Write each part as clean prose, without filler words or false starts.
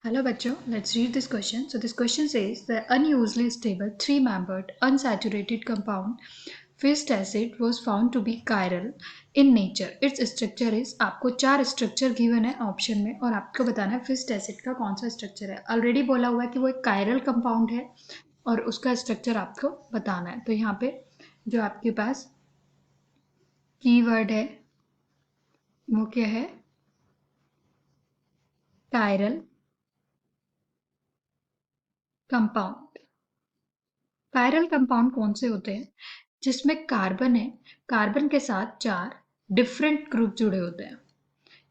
Hello bachcho, let's read this question. So this question says the unusually stable three-membered unsaturated compound fixed acid was found to be chiral in nature. Its structure is आपको 4 structure given है option में और आपको बताना है fixed acid का कौन सा स्ट्रक्चर है. ऑलरेडी बोला हुआ है कि वो एक chiral कंपाउंड है और उसका स्ट्रक्चर आपको बताना है. तो यहाँ पे जो आपके पास कीवर्ड है वो क्या है? chiral compound. कायरल कंपाउंड कौन से होते हैं? जिसमें कार्बन है, कार्बन के साथ 4 डिफरेंट ग्रुप जुड़े होते हैं.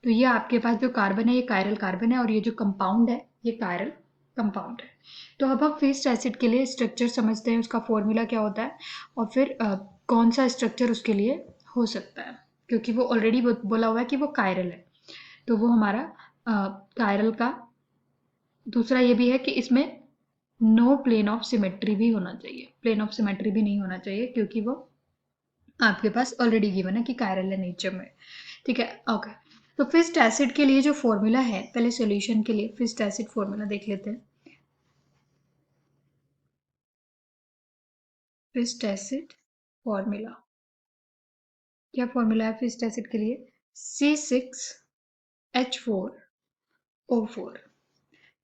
तो ये आपके पास जो कार्बन है ये कायरल कार्बन है और ये जो कंपाउंड है ये कायरल कंपाउंड है. तो अब हम फिक्स्ड एसिड के लिए स्ट्रक्चर समझते हैं, उसका फॉर्मूला क्या होता है और फिर कौन सा स्ट्रक्चर उसके लिए हो सकता है, क्योंकि वो ऑलरेडी बोला हुआ है कि वो कायरल है. तो वो हमारा कायरल का दूसरा ये भी है कि इसमें नो प्लेन ऑफ सिमेट्री भी होना चाहिए. प्लेन ऑफ सिमेट्री भी नहीं होना चाहिए क्योंकि वो आपके पास ऑलरेडी गिवन है कि कायरल है नेचर में. ठीक है, ओके. तो फिक्स्ड एसिड के लिए जो फॉर्मूला है, पहले सॉल्यूशन के लिए फिक्स्ड एसिड फॉर्मूला देख लेते हैं. फिक्स्ड एसिड फॉर्मूला क्या फॉर्मूला है फिक्स्ड एसिड के लिए? C6H4O4.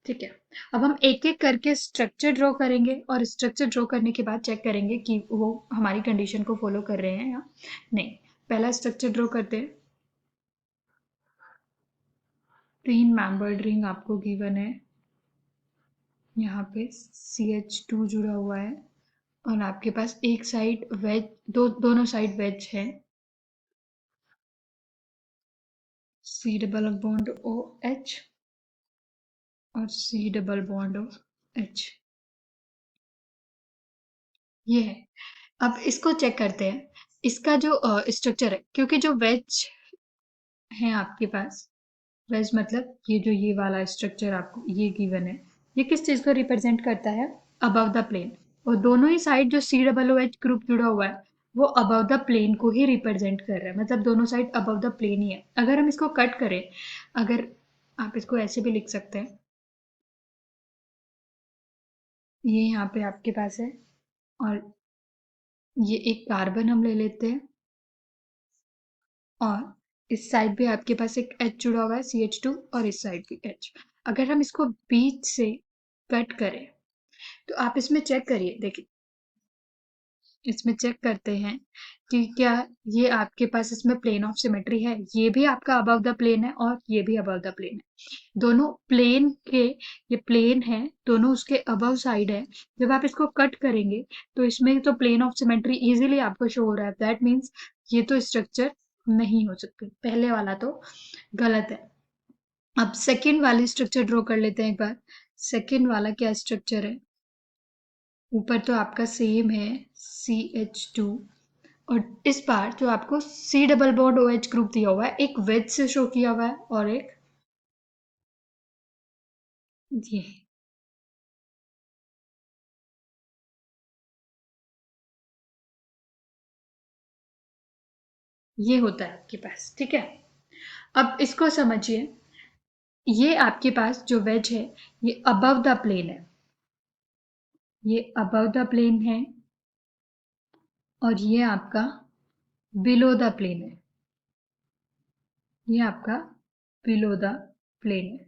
ठीक है. अब हम एक एक करके स्ट्रक्चर ड्रॉ करेंगे और स्ट्रक्चर ड्रॉ करने के बाद चेक करेंगे कि वो हमारी कंडीशन को फॉलो कर रहे हैं या नहीं. पहला स्ट्रक्चर ड्रॉ करते हैं. 3 मेंबर्ड रिंग आपको गिवन है. यहाँ पे CH2 जुड़ा हुआ है और आपके पास एक साइड वेज, दोनों साइड वेज है. C डबल बॉन्ड OH और C डबल बॉन्ड OH. ये है. अब इसको चेक करते हैं. इसका जो स्ट्रक्चर है, क्योंकि जो वेज है आपके पास, वेज मतलब ये वाला स्ट्रक्चर आपको ये गिवन है, ये किस चीज को रिप्रेजेंट करता है? Above the plane. और दोनों ही साइड जो COOH ग्रुप जुड़ा हुआ है वो अबव द प्लेन को ही रिप्रेजेंट कर रहा है, मतलब दोनों साइड अबव द प्लेन ही है. अगर हम इसको कट करें, अगर आप इसको ऐसे भी लिख सकते हैं, ये यहाँ पे आपके पास है और ये एक कार्बन हम ले लेते हैं और इस साइड भी आपके पास एक H जुड़ा हुआ है CH2 और इस साइड भी H. अगर हम इसको बीच से कट करें तो आप इसमें चेक करिए, देखिए इसमें चेक करते हैं कि क्या ये आपके पास इसमें प्लेन ऑफ सिमेट्री है. ये भी आपका अबव द प्लेन है और ये भी अबव द प्लेन है. दोनों प्लेन के, ये प्लेन है, दोनों उसके अबव साइड है. जब आप इसको कट करेंगे तो इसमें तो प्लेन ऑफ सिमेट्री इजीली आपको शो हो रहा है. दैट मीन्स ये तो स्ट्रक्चर नहीं हो सकते. पहले वाला तो गलत है. अब सेकंड वाली स्ट्रक्चर ड्रॉ कर लेते हैं एक बार. सेकंड वाला क्या स्ट्रक्चर है? ऊपर तो आपका सेम है CH2 और इस बार जो आपको C double bond OH group दिया हुआ है एक वेज से शो किया हुआ है और एक ये होता है आपके पास. ठीक है, अब इसको समझिए. ये आपके पास जो वेज है ये अबव द प्लेन है, ये अबव द प्लेन है और ये आपका बिलो द प्लेन है. ये आपका बिलो द प्लेन है.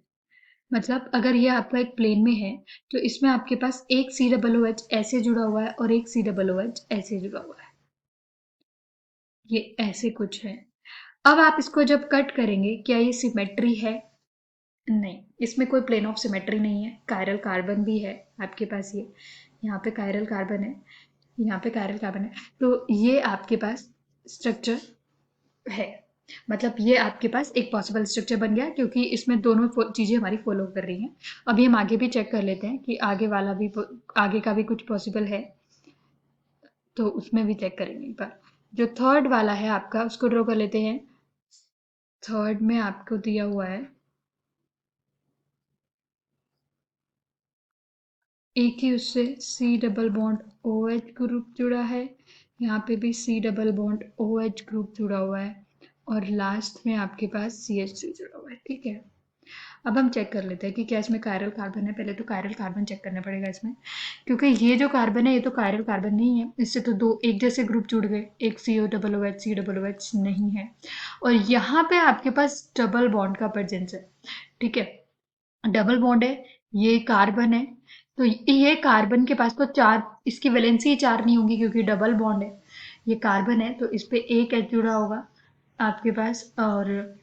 मतलब अगर ये आपका एक प्लेन में है तो इसमें आपके पास एक COOH ऐसे जुड़ा हुआ है और एक COOH ऐसे जुड़ा हुआ है. ये ऐसे कुछ है. अब आप इसको जब कट करेंगे क्या ये सिमेट्री है? नहीं, इसमें कोई प्लेन ऑफ सिमेट्री नहीं है. कायरल कार्बन भी है आपके पास. ये यहाँ पे कायरल कार्बन है, यहाँ पे कायरल कार्बन है. तो ये आपके पास स्ट्रक्चर है. मतलब ये आपके पास एक पॉसिबल स्ट्रक्चर बन गया क्योंकि इसमें दोनों चीजें हमारी फॉलो कर रही हैं. अभी हम आगे भी चेक कर लेते हैं कि आगे वाला भी, आगे का भी कुछ पॉसिबल है तो उसमें भी चेक करेंगे एक बार. जो थर्ड वाला है आपका उसको ड्रॉ कर लेते हैं. थर्ड में आपको दिया हुआ है एक ही उससे C double bond OH group जुड़ा है, यहाँ पे भी C double bond OH group जुड़ा हुआ है और लास्ट में आपके पास CH3 जुड़ा हुआ है. ठीक है, अब हम चेक कर लेते हैं कि क्या इसमें कायरल कार्बन है। पहले तो कायरल कार्बन चेक करना पड़ेगा इसमें, क्योंकि ये जो कार्बन है ये तो कायरल कार्बन नहीं है, इससे तो दो एक जैसे ग्रुप जुड़ गए, एक COOH COOH नहीं है। और यहाँ पे आपके पास डबल बॉन्ड का प्रेजेंस है, ठीक है, डबल बॉन्ड है, ये कार्बन है, तो ये कार्बन के पास तो चार, इसकी वैलेंसी 4 नहीं होगी क्योंकि डबल बॉन्ड है, ये कार्बन है तो इस पे एक H जुड़ा होगा आपके पास, और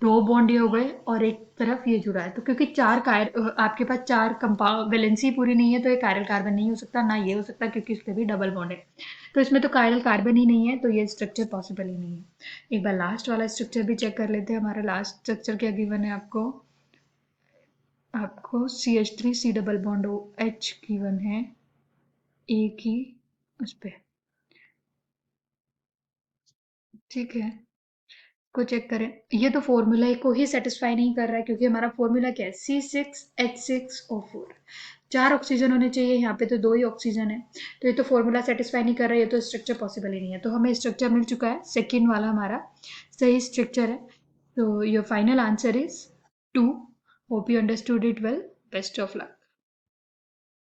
दो बॉन्ड ये हो गए और एक तरफ ये जुड़ा है, तो क्योंकि आपके पास चार कंपाउंड, वैलेंसी पूरी नहीं है तो ये कायरल कार्बन नहीं हो सकता, ना ये हो सकता क्योंकि इस पे भी डबल बॉन्ड है, तो इसमें तो कायरल कार्बन ही नहीं है, तो ये स्ट्रक्चर पॉसिबल ही नहीं है। एक बार लास्ट वाला स्ट्रक्चर भी चेक कर लेते हैं। हमारा लास्ट स्ट्रक्चर क्या गिवन है आपको, CH3 C double bond OH given है, एक ही उस पे, ठीक है, को चेक करें। ये तो फॉर्मूला को ही सेटिस्फाई नहीं कर रहा है, क्योंकि हमारा फॉर्मूला क्या है, C6H6O4, 4 ऑक्सीजन होने चाहिए, यहाँ पे तो 2 ही ऑक्सीजन है, तो ये तो फॉर्मूला सेटिस्फाई नहीं कर रहा है, ये तो स्ट्रक्चर पॉसिबल ही नहीं है, तो हमें स्ट्रक्चर मिल चुका है, सेकेंड वाला हमारा सही स्ट्रक्चर है। तो your final answer is 2। Hope you understood it well, best of luck.